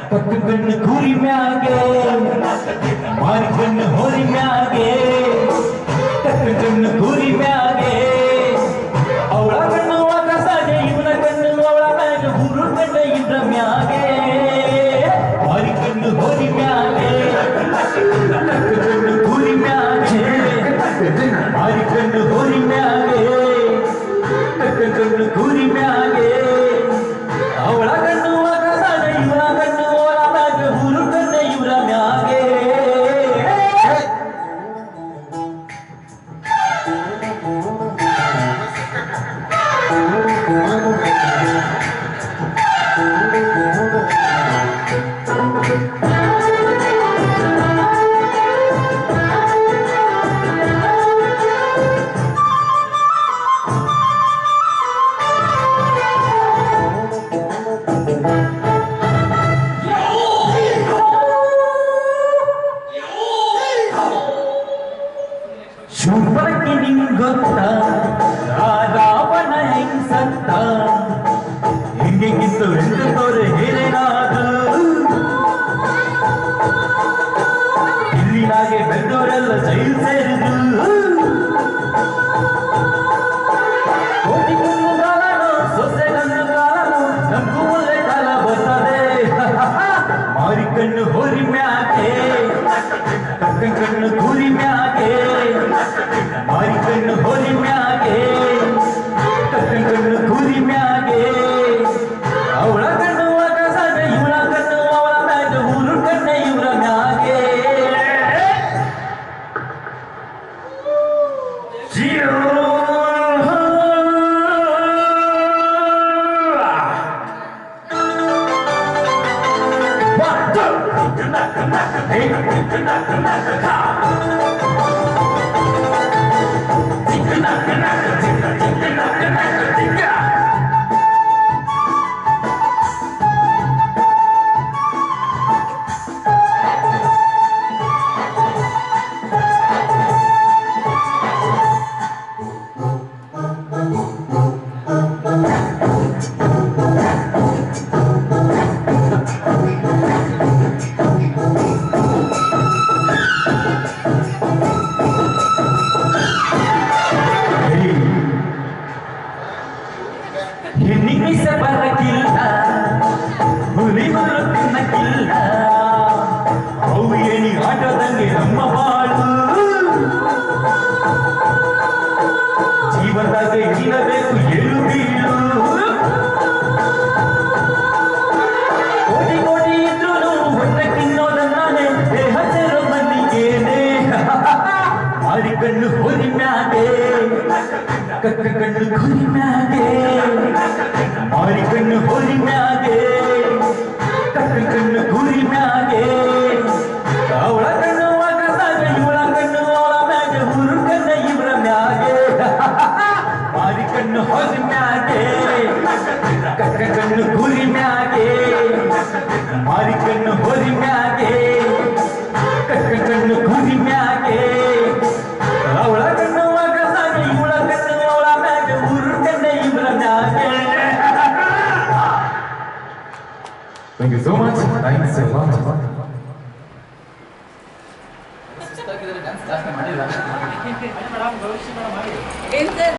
ಕಣ್ಣು ಕೂರಿ ಮ್ಯಾಗೆ ಮಾರಿ ಕಣ್ಣು ಹೋರಿ ಮ್ಯಾಗೆ ಕಣ್ಣು ಕೂರಿ ಮ್ಯಾಗೆ ಅವಳ ಕಣ್ಣು ಆಕಾಶಾಗೆ ಇವನ ಕಣ್ಣು ಅವಳ ಮ್ಯಾಗೆ ಹುರು ಕಣ್ಣ ಇದ್ರ ಮ್ಯಾಗೆ ಮಾರಿ ಕಣ್ಣು ಹೋರಿ ಮ್ಯಾಗೆ ಕಣ್ಣು ಕೂರಿ ಮ್ಯಾಗೆ ಮಾರಿ ಕಣ್ಣು ಹೋರಿ ಮ್ಯಾಗೆ ಕಣ್ಣು ಕೂರಿ ಮ್ಯಾಗೆ ಅವಳ ಕಣ್ಣು ಆಕಾಶಾಗೆ ಇವನ ಕಣ್ಣು ಅವಳ ಮ್ಯಾಗೆ ಹುರು ಕಣ್ಣ ಇವ್ರ ಮ್ಯಾಗೆ ಶೂರ್ಪಣಖಿ ನಿಂಗೊತ್ತ ರಾವಣ ಹೆಂಗ್ ಸತ್ತ ಹೆಂಗೆಂಗಿತ್ತು ಎಂತವ್ರೆ ಹೇಳೇನಾದು ಇಲ್ಲಿನಾಗೆ ಬೆಂದವರೆಲ್ಲ ಜೈಲು ಸೇರಿದು ಕೋಟಿ ಕುಂದು ಕಾಲನು ಸೊಸೆ ನನ್ನ ಕಾಲನು ನಮ್ಗೂ ಒಳ್ಳೆ ಕಾಲ ಬರ್ತದೆ ಮಾರಿ ಕಣ್ಣು ಹೋರಿ ಮ್ಯಾಕೆ ಕಣ್ಣು ಕೂರಿ ಮ್ಯಾಗೆ ಮಾರಿ ಕಣ್ಣು ಹೋರಿ ಮ್ಯಾಗೆ ಕಣ್ಣು ಕೂರಿ ಮ್ಯಾಗೆ ಅವಳ ಕಣ್ಣು ಆಕಾಶಾಗೆ ಇವಳ ಕಣ್ಣು ಅವಳ ಮ್ಯಾಗೆ ಹುರು ಕಣ್ಣ ಇವ್ರ ಮ್ಯಾಗೆ ಹೆಣ್ಣಿಗೆ ಬರಕ್ಕಿಲ್ಲ ಹುಲಿ ಮರು ತಿನ್ನಕ್ಕಿಲ್ಲ ಅವು ಏನಿ ಆಟದಂಗೆ ನಮ್ಮ ಬಾಳು ಜೀವನದಾಗ ಇಲ್ಲಬೇಕು ಏಳು ಬೀಳು ಕೋಟಿ ಕೋಟಿ ಇದ್ರು ಹೊಟ್ಟೆ ತಿನ್ನೋದನ್ನಾನೆ ದೇಹ ಸೇರೋ ಮಣ್ಣಿಗೇನೆ ಮಾರಿ ಕಣ್ಣು ಹೋರಿ ಮ್ಯಾಗೆ ಕಣ್ಣು ಕೂರಿ ಮ್ಯಾಗೆ ಮಾರಿ ಕಣ್ಣು ಹೋರಿ ಮ್ಯಾಗೆ ಕಣ್ಣು ಕೂರಿ ಮ್ಯಾಗೆ ಅವಳ ಕಣ್ಣು ಆಕಾಶಾಗೆ ಇವಳ ಕಣ್ಣು ಅವಳ ಮ್ಯಾಗೆ ಹುರು ಕಣ್ಣ ಇವ್ರ ಮ್ಯಾಗೆ ಮಾರಿ ಕಣ್ಣು ಹೋರಿ ಮ್ಯಾಗೆ ಕಣ್ಣು ಕೂರಿ ಮ್ಯಾಗೆ ಮಾರಿ ಕಣ್ಣು ಹೋರಿ ಮ್ಯಾಗೆ ಕಣ್ಣು ಕೂರಿ ಮ್ಯಾಗೆ ಅವಳ ಕಣ್ಣು ಆಕಾಶಾಗೆ ಇವಳ ಕಣ್ಣು ಅವಳ ಮ್ಯಾಗೆ ಹುರು ಕಣ್ಣ ಇವ್ರ ಮ್ಯಾಗೆ. Thank you so much. Thanks a lot. ಸುಸ್ತಾಗಿದ್ರೆ ಡ್ಯಾನ್ಸ್ ಜಾಸ್ತಿ ಮಾಡಿಲ್ಲ